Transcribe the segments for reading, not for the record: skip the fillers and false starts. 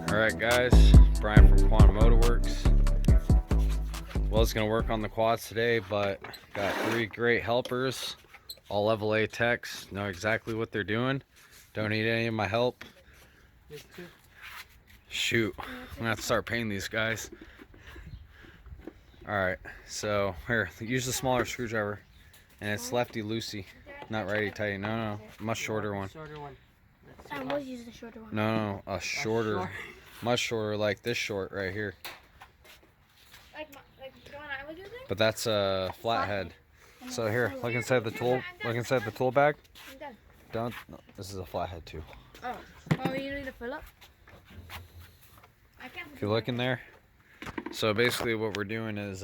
Alright guys, Brian from Quantum Motorworks. Well, it's going to work on the quads today, but got 3 great helpers, all level A techs, know exactly what they're doing. Don't need any of my help. Shoot, I'm going to have to start paying these guys. Alright, so here, use the smaller screwdriver. And it's lefty loosey, not righty tighty. No, much shorter one. I will use the shorter one. No, a shorter. Much shorter, like this short right here. Like the one I was using? But that's a flathead. So here, look inside the tool. Look inside the tool bag. I'm done. Don't. No, this is a flathead too. Oh, you need to fill up. If you look in there. So basically, what we're doing is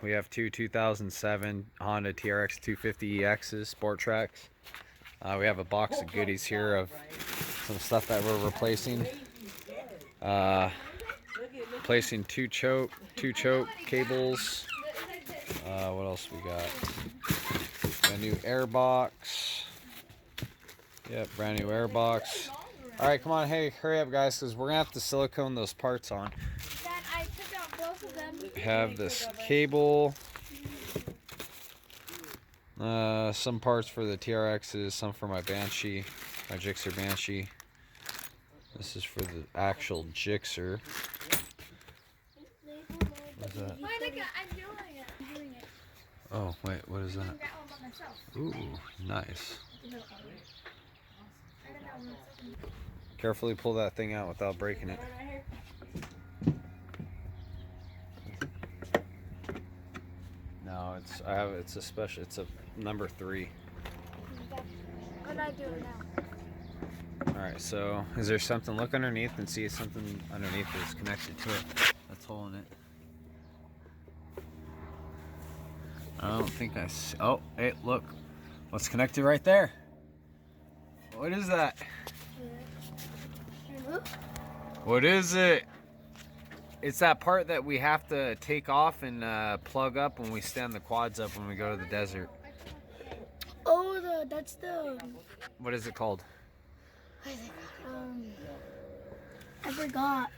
we have 2 2007 Honda TRX250 EXs, SportTrax. We have a box of goodies here of some stuff that we're replacing. Placing two choke cables. What else we got? A new air box. Yep, brand new air box. All right, come on, hey, hurry up, guys, because we're gonna have to silicone those parts on. I took out both of them. Have this cable. Some parts for the TRXs, some for my Banshee, my Gixxer Banshee. This is for the actual Gixxer. What's that? I'm doing it. Oh, wait, what is that? Ooh, nice. Carefully pull that thing out without breaking it. No, it's a special, it's a number 3. What do I do now? Alright, so is there something, look underneath and see if something underneath is connected to it that's holding it. I don't think I see. Oh, hey, look. What's connected right there? What is that? What is it? It's that part that we have to take off and plug up when we stand the quads up when we go to the desert. Oh, that's the... What is it called? I forgot.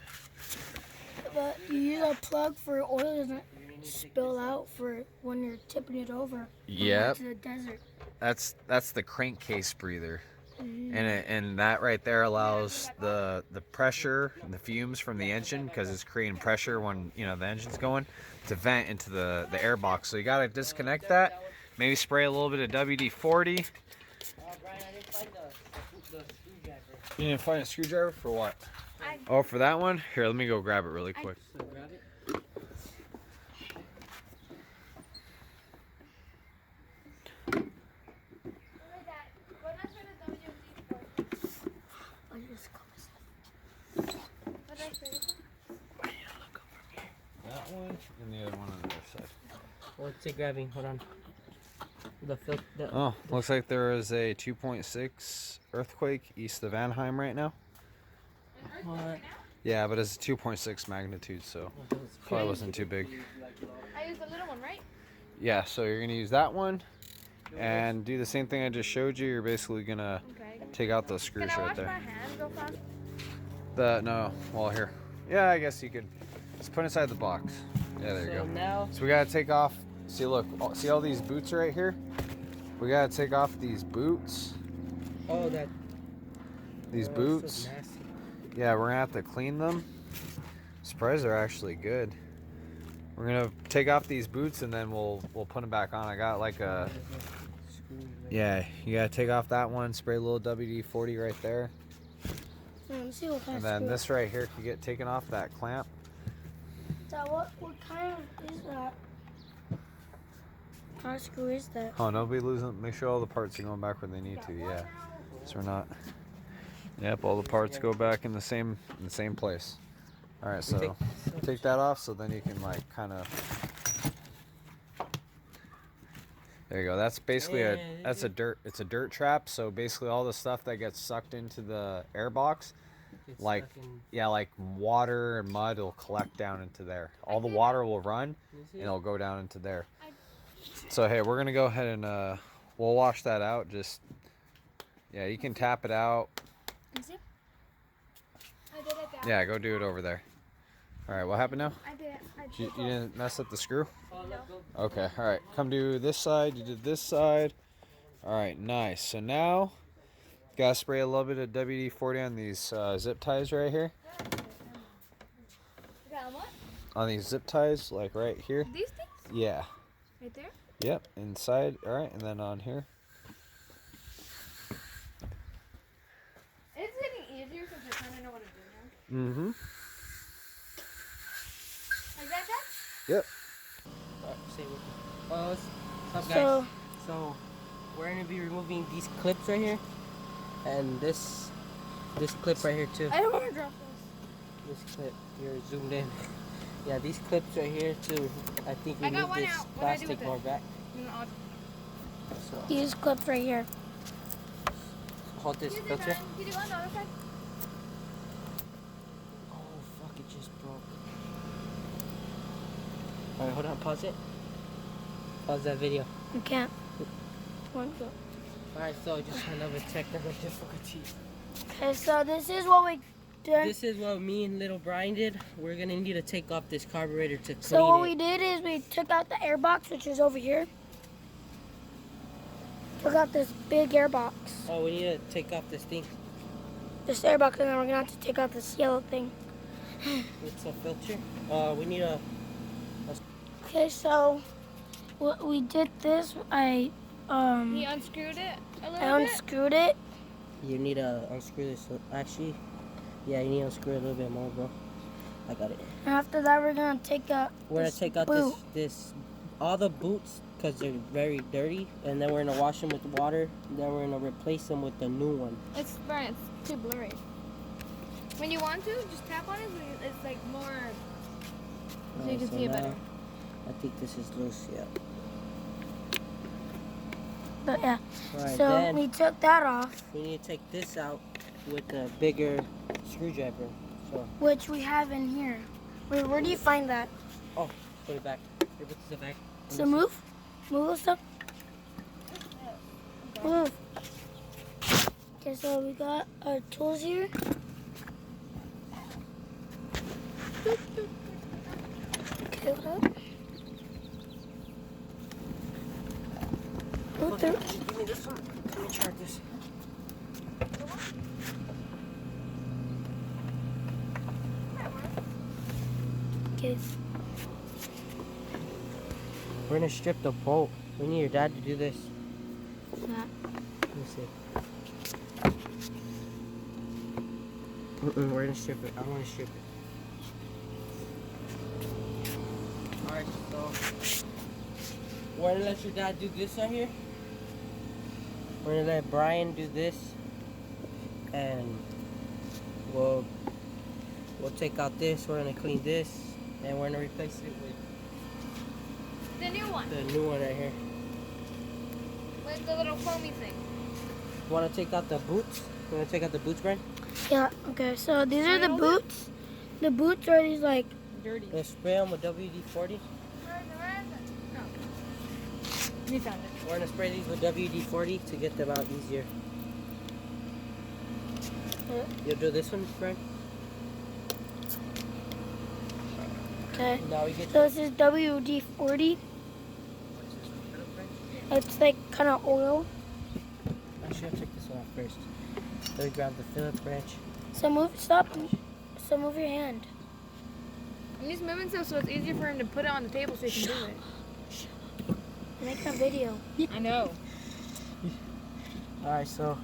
But you use a plug for oil doesn't spill out for when you're tipping it over. Yep. To the desert. That's the crankcase breather. And that right there allows the pressure and the fumes from the engine, because it's creating pressure when the engine's going, to vent into the air box. So you gotta disconnect that. Maybe spray a little bit of WD-40. You didn't find a screwdriver for what? Oh, for that one? Here, let me go grab it really quick. That one and the other one on the other side. What's it grabbing? Hold on. Oh, looks like there is a 2.6 earthquake east of Anaheim right now. What? Yeah, but it's a 2.6 magnitude, so probably wasn't too big. I used the little one, right? Yeah, so you're gonna use that one and do the same thing I just showed you. You're basically gonna take out those screws right there. Can I wash my hands real fast? No, well, here. Yeah, I guess you could. Just put inside the box. Yeah, there you go. Now, so we gotta take off. See, look, see all these boots right here? We gotta take off these boots. oh, that. These So boots. nasty. Yeah, we're gonna have to clean them. Surprised they're actually good. We're gonna take off these boots and then we'll put them back on. I got like a. Yeah, you gotta take off that one. Spray a little WD-40 right there. Let's see what kind And of then screw. this right here can get taken off, that clamp. So what kind of is that? What kind of screw is that? Oh, nobody losing. Make sure all the parts are going back where they need to. Yeah. So we're not. Yep, all the parts go back in the same place. All right, so take that off, so then you can like kind of. There you go. That's basically it's a dirt trap. So basically all the stuff that gets sucked into the air box, like like water and mud will collect down into there. All the water will run and it'll go down into there. So hey, we're gonna go ahead and we'll wash that out. Just you can tap it out. Yeah, go do it over there. All right, what happened now? I did it. You didn't mess up the screw? Okay, all right. Come do this side. You did this side. All right, nice. So now, gotta spray a little bit of WD-40 on these zip ties right here. On these zip ties, like right here. These things? Yeah. Right there? Yep, inside. All right, and then on here. It's getting easier since I kind of know what to do now. Mm-hmm. Like that, Dad? Yep. Say what? What's up, guys? So So we're gonna be removing these clips right here, and this clip right here too. I don't want to drop this. This clip, you're zoomed in. Yeah, these clips right here too. I think we I got move one this out. What do I do plastic with more it? back. So these clips right here. hold this filter. Did you go on the other side? Oh fuck! It just broke. All right, hold on. Pause it. Pause that video. You can't. One go. All right, so just another technical difficulty. Okay, so this is what we did. This is what me and little Brian did. We're gonna need to take off this carburetor to clean So what it. we did is we took out the air box, which is over here. Took out this big air box. Oh, we need to take off this thing. This air box, and then we're gonna have to take out this yellow thing. It's a filter. We need a. Okay, so what we did this, He unscrewed it a little I bit. unscrewed it. You need to unscrew this. Actually, yeah, you need to unscrew it a little bit more, bro. I got it. And after that, we're gonna take out. We're gonna this take out boot. this all the boots because they're very dirty, and then we're gonna wash them with water. Then we're gonna replace them with the new one. It's Brian. It's too blurry. When you want to, just tap on it. So it's like more, so you can see it better. I think this is loose. Yeah. But yeah, Alright, so then we took that off, we need to take this out with a bigger screwdriver. So which we have in here. Where do you find that? put it back. Here, put this back. So move the stuff. Move. Okay, so we got our tools here. Okay, what? Go through. Give me this one. Let me try this. Okay. We're gonna strip the bolt. We need your dad to do this. That. Let me see. We're gonna strip it. I want to strip it. Alright, so we're gonna let your dad do this right here. We're gonna let Brian do this, and we'll take out this. We're gonna clean this, and we're gonna replace it with The new one. the new one right here. With the little foamy thing. Want to take out the boots? You want to take out the boots, Brian? Yeah. Okay. So these are the boots. The boots are these like. Dirty. Let's spray them with WD-40. You found it. We're gonna spray these with WD-40 to get them out easier. You'll do this one, Brian? Okay. Now we get So this is WD-40. It's like kind of oil. Actually, I'll take this one off first. Let me grab the Phillips branch. So stop. So move your hand. I'm just moving so it's easier for him to put it on the table so he can do it. I'm making a video. I know. Alright, so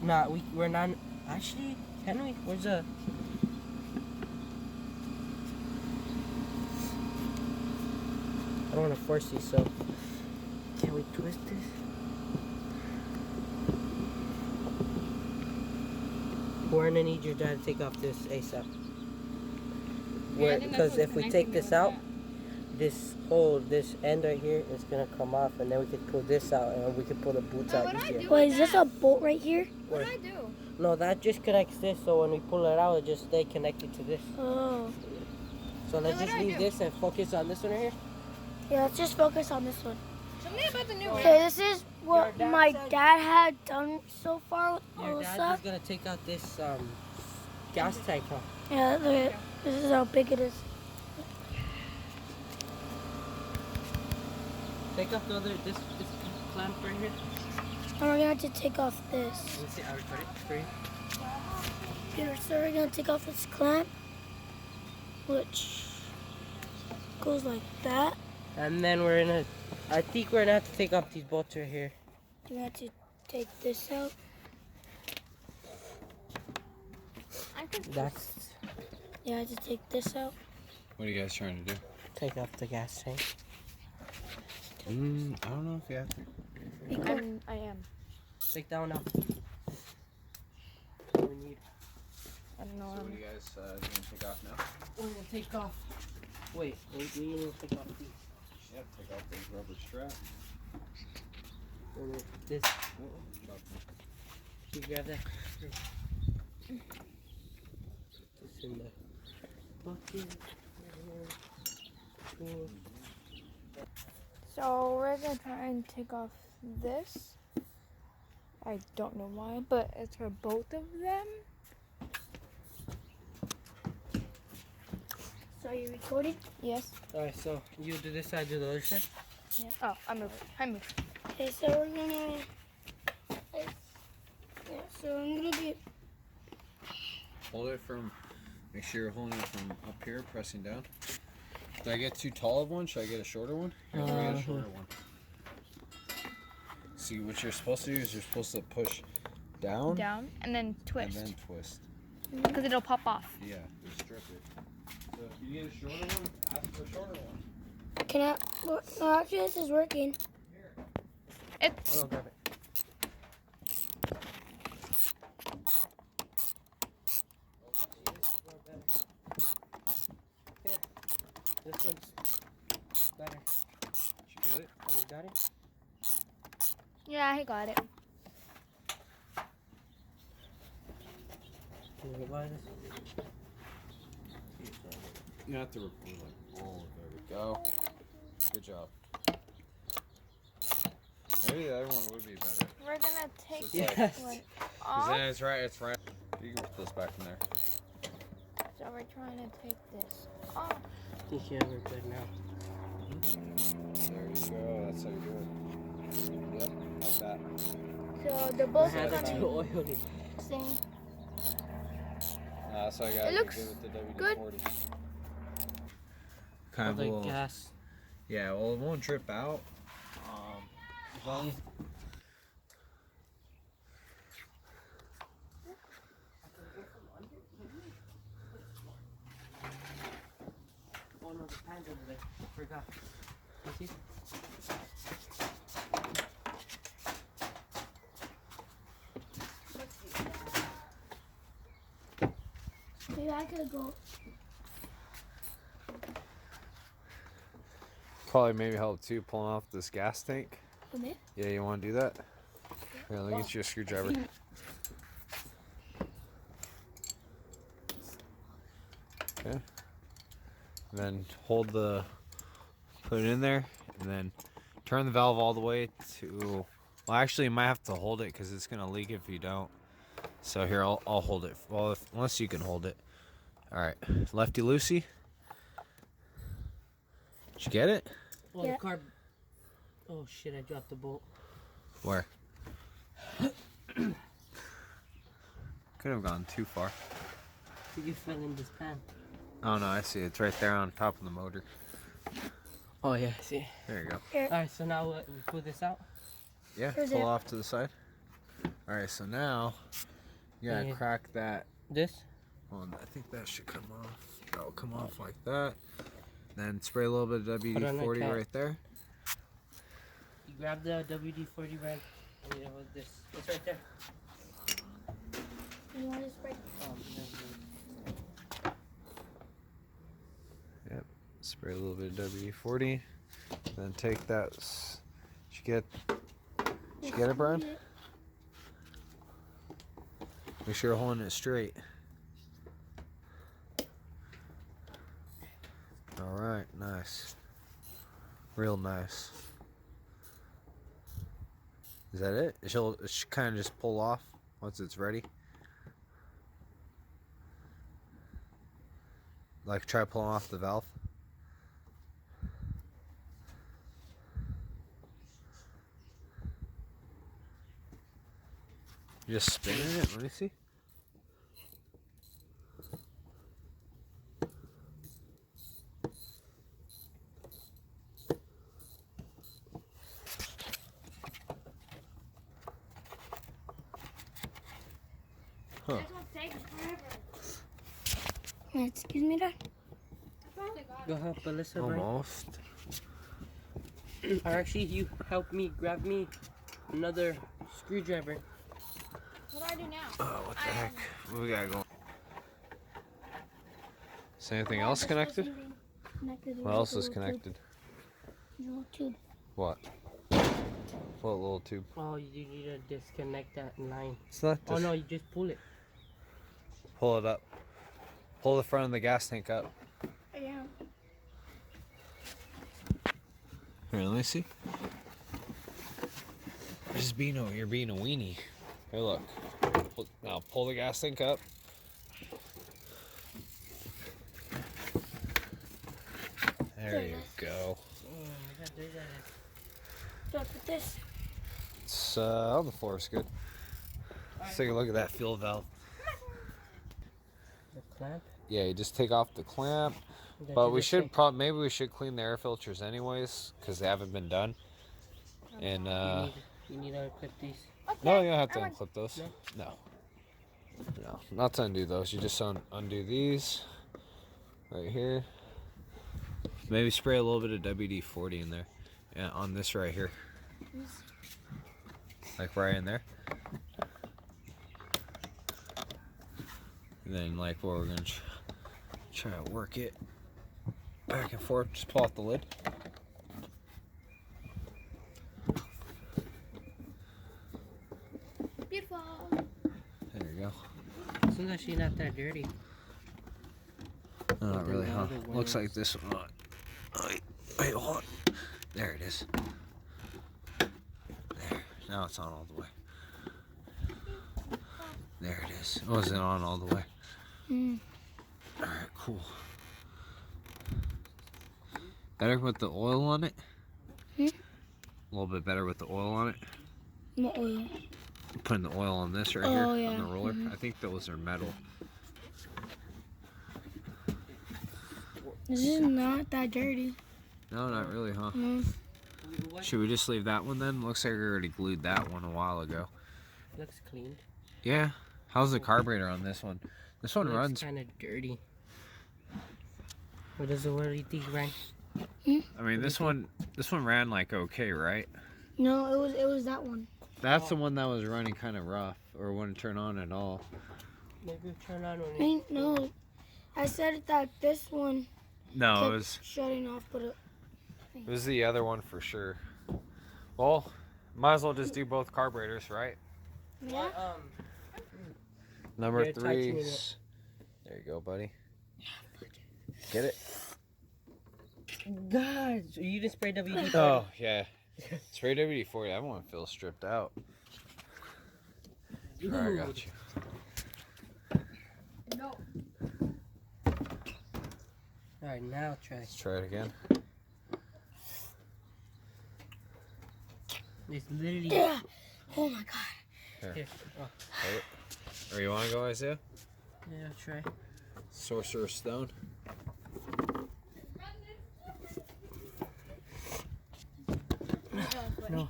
we're not actually Can we? Where's the... I don't want to force you, so... Can we twist this? We're gonna need your dad to take off this ASAP. Yeah, I think that's Because what's if we connecting take it this with out, that. this end right here is gonna come off, and then we could pull this out, and we could pull the boots Now, out what do I easier. do? Wait, is this a bolt right here? What do I do? No, that just connects this, so when we pull it out, it just stay connected to this. Oh. So let's what just do I leave do? this and focus on this one right here. Yeah, let's just focus on this one. Tell me about the new one. Okay, this is what Your dad my said- dad had done so far with all Your the dad's stuff. just gonna take out this gas tank, huh? Yeah, look at this is how big it is. Take off the other, this clamp right here. And we're gonna have to take off this. Let me see, I'll cut it for you. Here, so we're gonna take off this clamp, which goes like that. And then I think we're gonna have to take off these bolts right here. We're gonna have to take this out. I could That's, Yeah, I have to take this out. What are you guys trying to do? take off the gas tank. I don't know if you have to. I am. Take that one out. We need, I don't know. So what are you guys gonna take off now? we're gonna take off, wait, we need to take off these. Yeah, take off those rubber straps. This, Drop them. you grab that. This in the bucket. So we're gonna try and take off this. I don't know why, but it's for both of them. So are you recording? Yes. Alright, so you do this side, do the other side. Yeah. Oh, I moved. I moved. Okay, so we're gonna. Yeah, so I'm gonna be. Hold it from. Make sure you're holding it from up here, pressing down. Did I get too tall of one? Should I get a shorter one? Here, let me get a shorter one. See, what you're supposed to do is you're supposed to push down, Down and then and twist, then twist. because it'll pop off. Yeah, just strip it. So if you need a shorter one, ask for a shorter one. Can I? No, actually, this is working. It's Hold on, grab it. Here, this one's better. Did you get it? Oh, you got it? yeah, he got it. Can you buy this? You have to record like all of it. There we go. Good job. Maybe the other one would be better. We're gonna take It's this Yes. one Cause off. then it's right. It's right. You can put this back in there. So we're trying to take this off. You should have good now. There you go. That's how you do it. Yep, like that. So the I both had of it them too oily. same. That's how I got It looks with the good. WD-40. All Kind of the little, gas. yeah. Well, it won't drip out. As long as Oh no, the pan's over there. Forgot. You see? Maybe I could go. probably maybe help too pulling off this gas tank. Come here. Yeah, you want to do that? Here, let me get you a screwdriver. Okay. And then put it in there, and then turn the valve all the way to. Well, actually, you might have to hold it because it's gonna leak if you don't. So here, I'll hold it. Well, unless you can hold it. All right, lefty loosey. Did you get it? Oh, Yeah. the carb. Oh shit! I dropped the bolt. Where? Could have gone too far. You fell in this pan. Oh no, I see. It's right there on top of the motor. Oh yeah, I see. There you go. All right, so now what? We pull this out. Yeah, Here's pull it. off to the side. All right, so now you gotta Yeah. crack that This? Hold on, I think that should come off. That'll come off like that. Then spray a little bit of Put on the WD-40 cap. right there. You grab the WD-40 brand. And you know what this? It's right there. You want to spray? No. Yep. Spray a little bit of WD-40. Then take that. Did you get it, Brian? Make sure you're holding it straight. Alright, nice. Real nice. Is that it? It should kind of just pull off once it's ready. Like try pulling off the valve. You're just spinning it? Let me see. Huh. This one takes forever. Excuse me, Dad? Go help Alyssa, Brian. Almost. Or actually, you help me grab me another screwdriver. What do I do now? Oh, what the heck? What we got going? Is anything else connected? What else is connected? Little tube. What? What little tube? Oh, you need to disconnect that line. It's not Oh this. no, you just pull it. Pull it up. Pull the front of the gas tank up. Yeah. Here, let me see. You're being a weenie. Here, look. Now pull the gas tank up. There you go. So put this. It's on the floor is good. Let's take a look at that fuel valve. The clamp. Yeah, you just take off the clamp. That But you we just should take- maybe we should clean the air filters anyways, because they haven't been done. And You need to clip these. no, you don't have to unclip those. No, not to undo those. You just undo these right here. Maybe spray a little bit of WD-40 in there, yeah, on this right here, like right in there. And then like where we're gonna try to work it back and forth. Just pull off the lid. Beautiful. There you go. It's actually not that dirty. No, not the really, huh? other one Looks like is- this one. Wait, hold on. There it is. There. Now it's on all the way. There it is. It wasn't on all the way. Alright, cool. Better with the oil on it? A little bit better with the oil on it. What oil? Putting the oil on this right Oh, here, yeah. on the roller. I think those are metal. This is not that dirty. No, not really, huh? No. Should we just leave that one then? Looks like we already glued that one a while ago. Looks clean. Yeah. How's the carburetor on this one? This one runs. kind of dirty. What do you think, Ryan? I mean, this one ran like okay, right? No, it was that one. That's the one that was running kind of rough, or wouldn't turn on at all. Maybe turn on when I mean, no. I said that this one No, kept it was shutting off, but the other one for sure. Well, might as well just do both carburetors, right? yeah. Number They're 3. tightening it. There you go, buddy. Get it? God, you just spray WD. Oh yeah. Spray WD-40. I want to feel stripped out. Dude. All right, I got you. No. Alright, now try. Let's try it again. It's literally. Yeah. Oh my god. Here. Oh, Or you want to go, Isaiah? yeah, try. Sorcerer's Stone. No.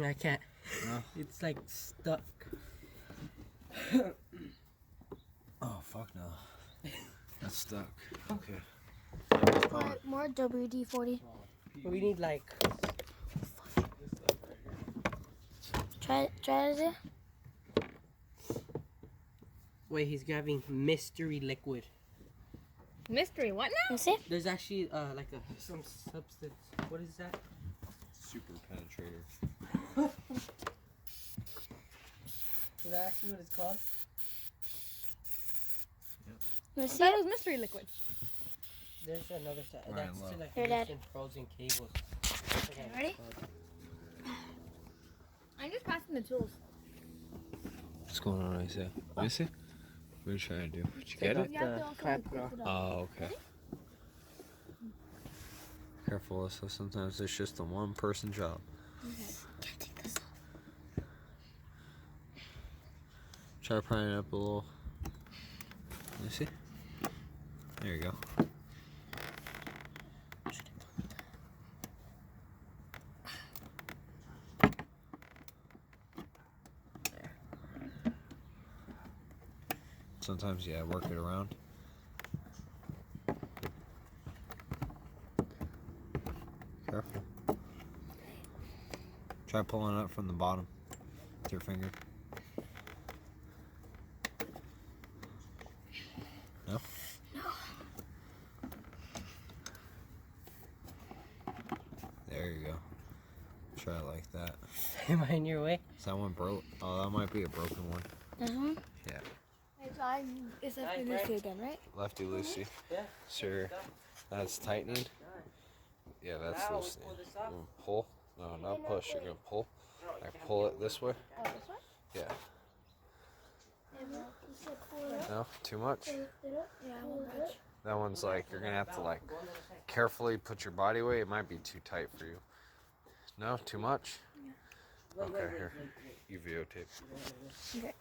I can't. No? It's like stuck. Oh, fuck no. That's stuck. Okay. Put more WD-40. We need like. Try it. Wait, he's grabbing mystery liquid. Mystery, what now? You see? There's actually like some substance. What is that? Super penetrator. Is that actually what it's called? You see That it? was mystery liquid. There's another side. Right, That's look. to like Here, use Dad. in frozen cables. Okay, ready? I'm just passing the tools. What's going on, Isaiah? Let me see. What are you trying to do? Did you get it? You have to also clamp clip it up. Oh, okay. Careful, Alyssa. Sometimes it's just a one-person job. Can't take this off. Try prying it up a little. Let me see. There you go. There. Sometimes, yeah, work it around. Careful. Try pulling it up from the bottom with your finger. No? There you go. Try it like that. Am I in your way? Is that one broke? Oh, that might be a broken one. This one? Yeah. It's up to this again, right? Lefty loosey. Yeah. Sure. That's tightening. Yeah, that's Now, loosening. pull this off. Pull. No, not push. You're gonna pull. Like pull it this way. Oh, this one? Yeah. No, too much. Yeah, one much. That one's like you're gonna have to like carefully put your body weight. It might be too tight for you. No, too much. Okay, here. You videotape. Okay.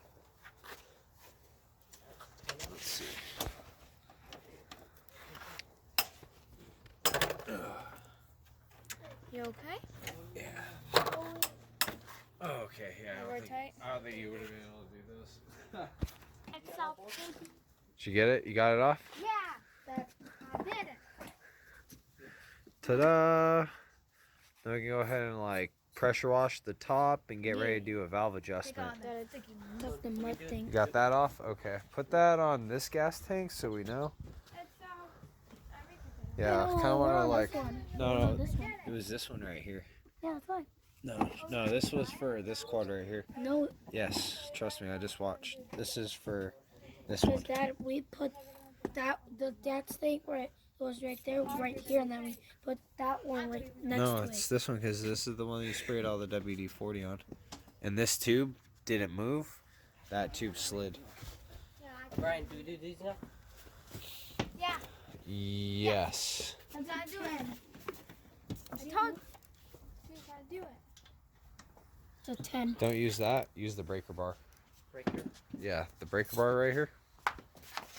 Let's see. You okay? Yeah. Okay, yeah. More tight? I don't think you would have been able to do this. It's so Did you get it? You got it off? Yeah. I did it. Ta-da! Now we can go ahead and like pressure wash the top and get ready to do a valve adjustment. That's the mud You thing. got that off? Okay. Put that on this gas tank so we know. Yeah, kind of want to like. No, This one. it was this one right here. Yeah, that's fine. No, this was for this quad right here. No, Yes, trust me, I just watched. This is for this one. because that we put that thing where it was right there, right here, and then we put that one right next No, to it's it. this one because this is the one that you sprayed all the WD-40 on. And this tube didn't move. That tube slid. Brian, do we do these now? Yeah, Yes. I'm trying to do it. I told you. She's trying to do it. It's a 10. Don't use that. Use the breaker bar. Breaker. Yeah, the breaker bar right here.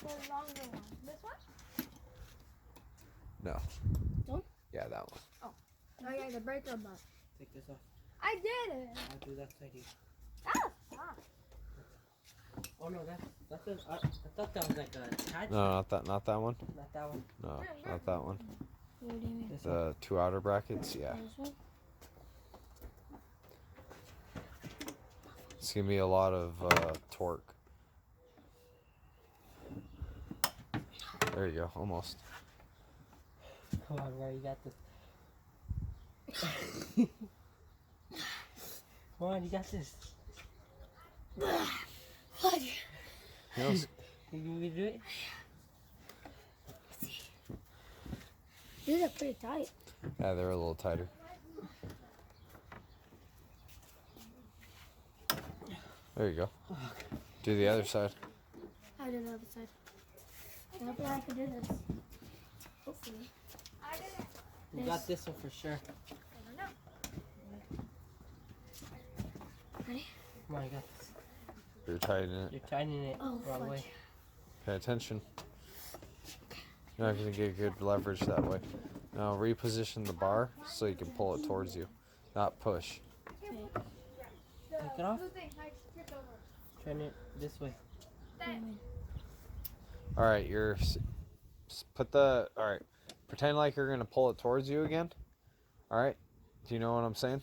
The longer one. This one? No. Don't? Yeah, that one. Oh yeah, the breaker bar. Take this off. I did it. I'll do that side here. Oh, fuck. Oh no, that's I thought that was like a attachment. No, not that one. Not that one. No, not that one. What do you mean? This one. The two outer brackets. Yeah. This one? It's gonna be a lot of torque. There you go, almost. Come on, Brian, you got this. Come on, you got this. What? You know, You want me to do it? These are pretty tight. yeah, they're a little tighter. There you go. Do the other side. I did the other side. Hopefully I can do this. Hopefully. I did it. You got this one for sure. I don't know. Ready? Come on, you got this. You're tightening it. You're tightening it Oh, wrong way. fudge. Pay attention. You're not gonna get good leverage that way. Now reposition the bar so you can pull it towards you, not push. Okay. Take it off. Blue thing, I tripped over. Turn it this way. What do you mean? All right, put the, all right, pretend like you're gonna pull it towards you again. All right, do you know what I'm saying?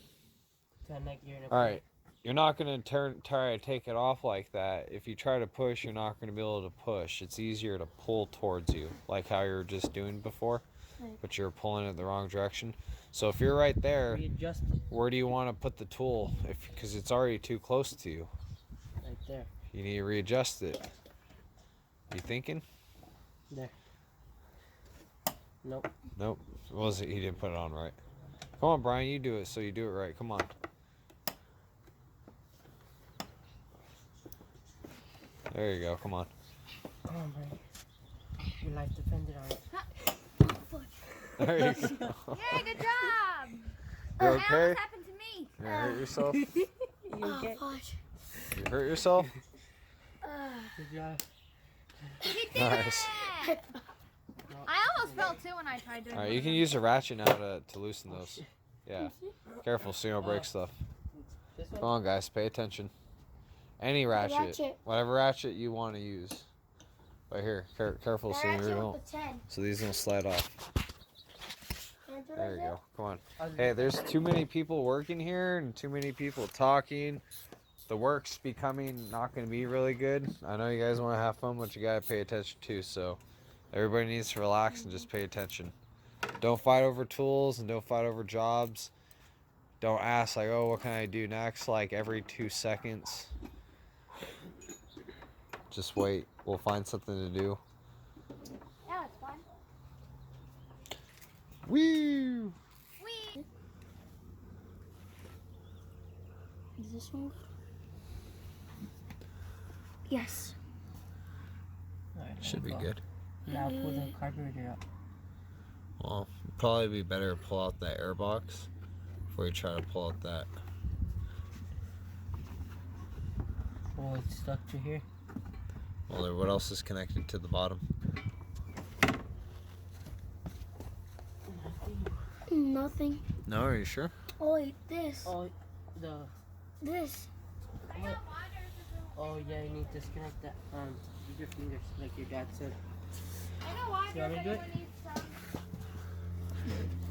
Pretend like you're in a All right, you're not gonna try to take it off like that. If you try to push, you're not gonna be able to push. It's easier to pull towards you, like how you were just doing before, but you're pulling it the wrong direction. So if you're right there, readjust it where do you want to put the tool? Because it's already too close to you. right there. You need to readjust it. You thinking? There. Nope. Nope. Was it? He didn't put it on right. Come on, Brian. You do it. So you do it right. Come on. There you go. Come on. Come on, Brian. Your life depended on it. There you go. Yeah, good job. You That okay? almost happened to me. You hurt yourself? You Oh, okay? gosh. You hurt yourself? Good job. He did Nice. it. I almost fell too when I tried doing All right. it. You can use a ratchet now to loosen those. Yeah. Careful so you don't break stuff. This one? Come on, guys. Pay attention. Any ratchet. ratchet. Whatever ratchet you want to use. But here, careful so you don't. The 10. So these don't slide off. There you go. Come on. I'll Hey, there's too many people working here and too many people talking. The work's becoming not going to be really good. I know you guys want to have fun, but you got to pay attention too. So everybody needs to relax and just pay attention. Don't fight over tools and don't fight over jobs. Don't ask like, oh, what can I do next? Like every 2 seconds. Just wait. We'll find something to do. Yeah, it's fun. Woo! Wee. Does this move? Yes. Alright, Should be go. good. Now pull the carburetor out. Well, it'd probably be better to pull out that air box before you try to pull out that. Oh, it's stuck to here. Well, then what else is connected to the bottom? Nothing. No, are you sure? Oh, wait, this. Oh, This. oh yeah, you need to disconnect that. Use your fingers, like your dad said. I know why. You want me to do it?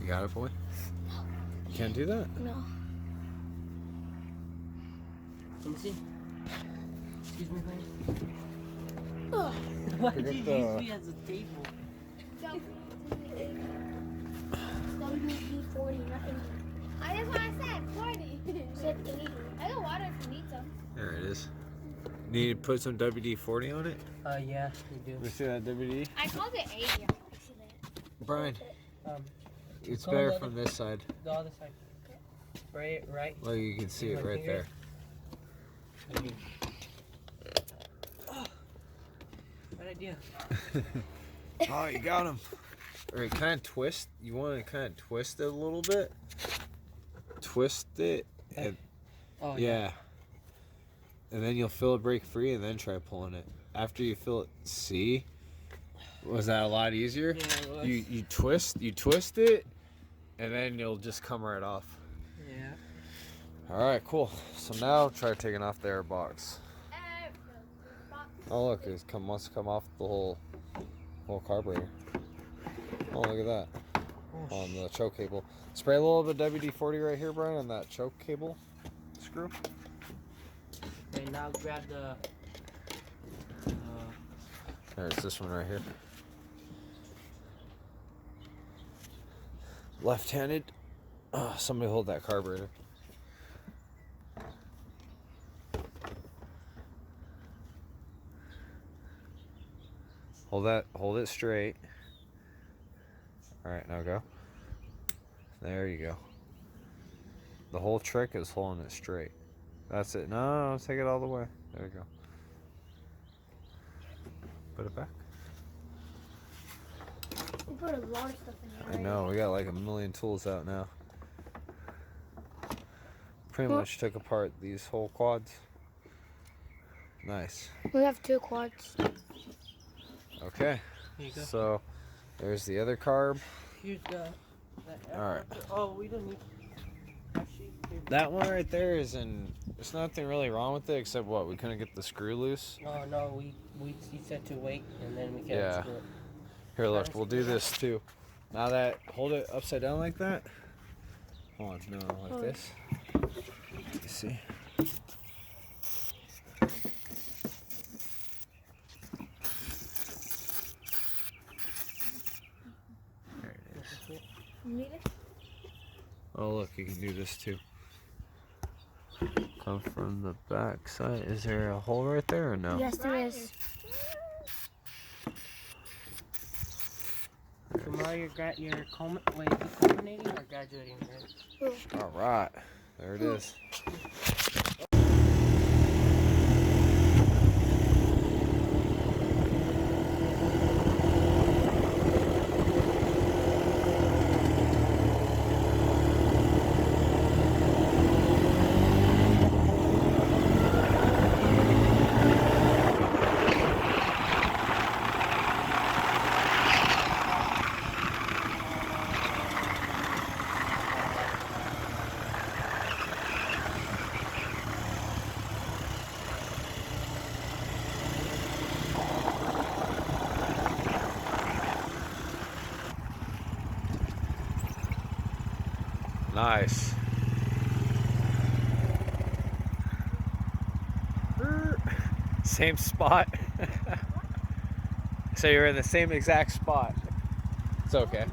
You got it, boy? You can't do that? No. Let me see. Excuse me, please. Ugh. Why Pick did up you the- use me as a table? WD-40, nothing. That's what I said. 40. Said 80. I got water if you need some. There it is. Need to put some WD-40 on it? Yeah, you do. We see that WD? I called it 80 on accident. Brian, it's Come better on, from this side. The other side. Spray it right. Well, you can see it right there. Good idea. Oh, you got him. All right, kind of twist. You want to kind of twist it a little bit. Twist it. And, Oh yeah. And then you'll feel it break free and then try pulling it. After you feel it, see? Was that a lot easier? Yeah, it was. You twist it, and then you'll just come right off. Yeah. All right, cool. So now try taking off the air box. Oh look, wants to come off the whole carburetor. Oh, look at that. On the choke cable. Spray a little bit of WD-40 right here, Brian, on that choke cable screw. Okay, now grab the. There's this one right here. Left-handed. Somebody hold that carburetor. Hold it straight. All right, now go. There you go. The whole trick is holding it straight. That's it. No, take it all the way. There you go. Put it back. We put a lot of stuff in here. I know, we got like a million tools out now. Pretty much took apart these whole quads. Nice. We have 2 quads. Okay. Here you go. So there's the other carb. Here's the. All right. Oh, we don't need. Actually, That one right there is in. There's nothing really wrong with it except what we couldn't get the screw loose. No, we said to wait and then we can't Yeah. screw it. Here, look, we'll do this too. Now that, hold it upside down like that. Hold on, no, like this. You see? There it is. You need it? Oh, look, you can do this too. Come from the back side. Is there a hole right there or no? Yes, there is. Tomorrow you're culminating or graduating, right? All right, there it is. Nice. Same spot. So you're in the same exact spot. It's okay.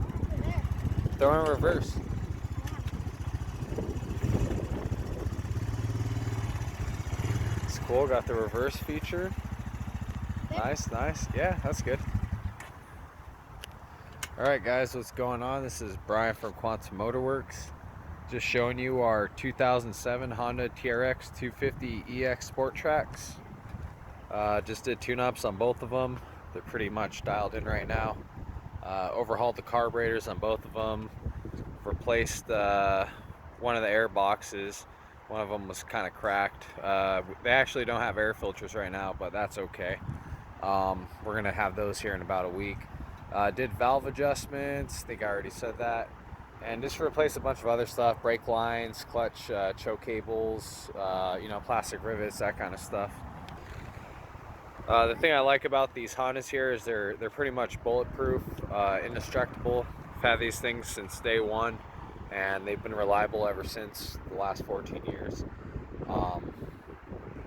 Throw in reverse. It's cool. Got the reverse feature. Nice, nice. Yeah, that's good. Alright guys, what's going on? This is Brian from Quantum Motorworks. Just showing you our 2007 Honda TRX250 EX SportTrax. Just did tune-ups on both of them. They're pretty much dialed in right now. Overhauled the carburetors on both of them. Replaced one of the air boxes. One of them was kind of cracked. They actually don't have air filters right now, but that's okay. We're gonna have those here in about a week. Did valve adjustments, I think I already said that. And just replaced a bunch of other stuff, brake lines, clutch, choke cables, you know, plastic rivets, that kind of stuff. The thing I like about these Hondas here is they're pretty much bulletproof, indestructible. I've had these things since day one, and they've been reliable ever since the last 14 years. I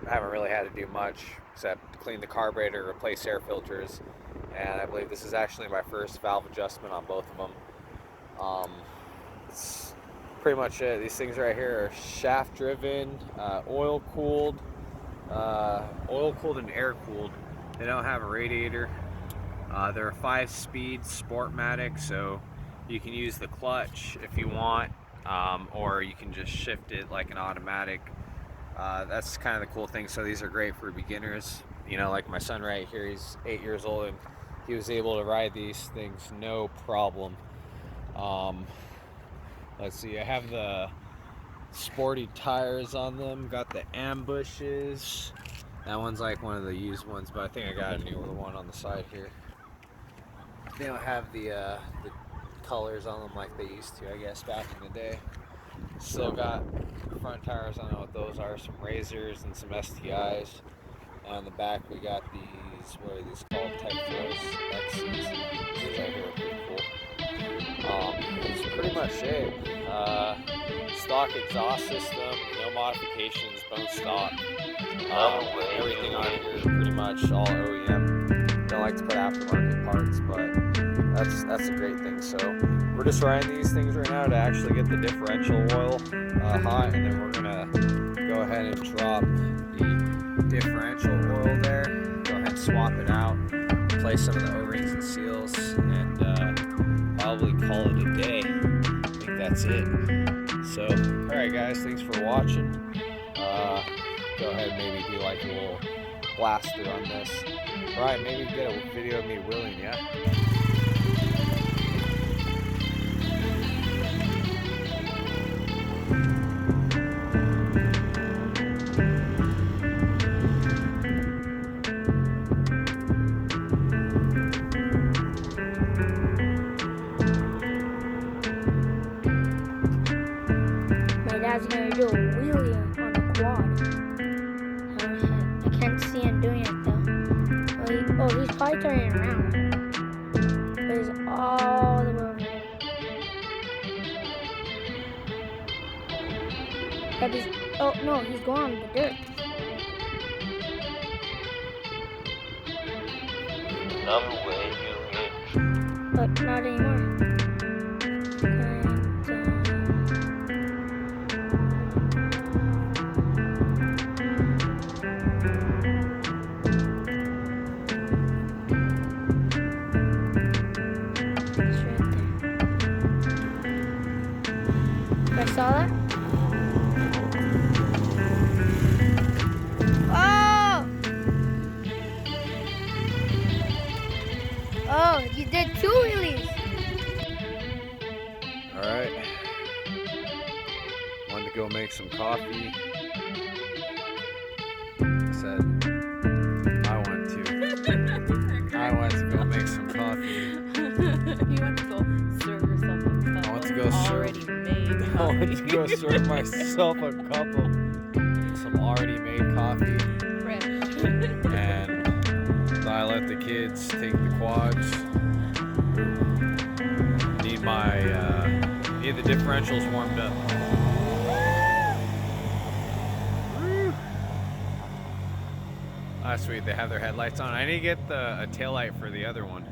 haven't really had to do much except clean the carburetor, replace air filters, and I believe this is actually my first valve adjustment on both of them. It's pretty much it. These things right here are shaft driven, oil cooled and air cooled. They don't have a radiator. They're a 5-speed Sportmatic, so you can use the clutch if you want, or you can just shift it like an automatic. That's kind of the cool thing. So these are great for beginners. You know, like my son right here, he's 8 years old and he was able to ride these things no problem. Let's see, I have the sporty tires on them, got the ambushes. That one's like one of the used ones, but I think I got a newer one on the side here. They don't have the colors on them like they used to, I guess, back in the day. Still got front tires, I don't know what those are, some Razors and some STIs. On the back we got these, what are these called, Type 4s, XCs. These right here are pretty cool. That's pretty much it. Stock exhaust system, no modifications, bone stock. Everything on here is pretty much all OEM. Don't like to put aftermarket parts, but that's a great thing. So we're just riding these things right now to actually get the differential oil hot, and then we're gonna go ahead and drop the differential oil there. Go ahead and swap it out, replace some of the O-rings and seals, and probably call it a day. I think that's it. So, alright guys, thanks for watching. Go ahead and maybe do like a little blast through on this. Alright, maybe get a video of me wheeling, yeah? My dad Dad's gonna do a wheelie on the quad. I can't see him doing it though. He's probably turning around. But he's all the way over there. Oh no, he's going on the dirt. But not anymore. It's right there. I saw that. Oh, you did 2 wheelies. All right. Wanted to go make some coffee. I said I want to go make some coffee. You want to go serve yourself a cup I want to of go already made I want to coffee. go serve myself a cup of some already made coffee. Fresh. And I let the kids take the quads. Need the differentials warmed up. Ah, sweet, they have their headlights on. I need to get a taillight for the other one.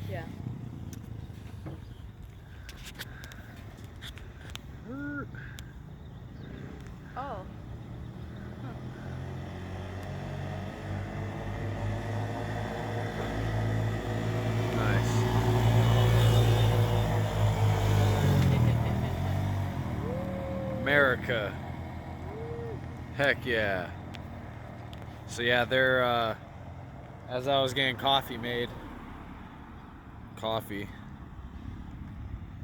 Yeah. Oh. Nice. America. Heck yeah. So yeah, they're as I was getting coffee made,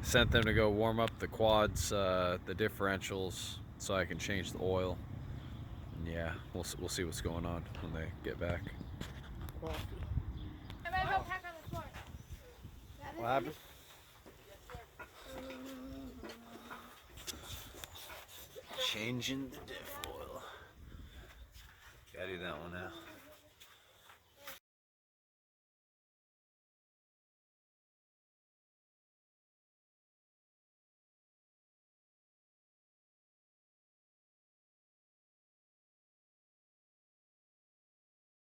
sent them to go warm up the quads, the differentials, so I can change the oil. And yeah, we'll see what's going on when they get back. What happened? Changing the diff oil. Gotta do that one now.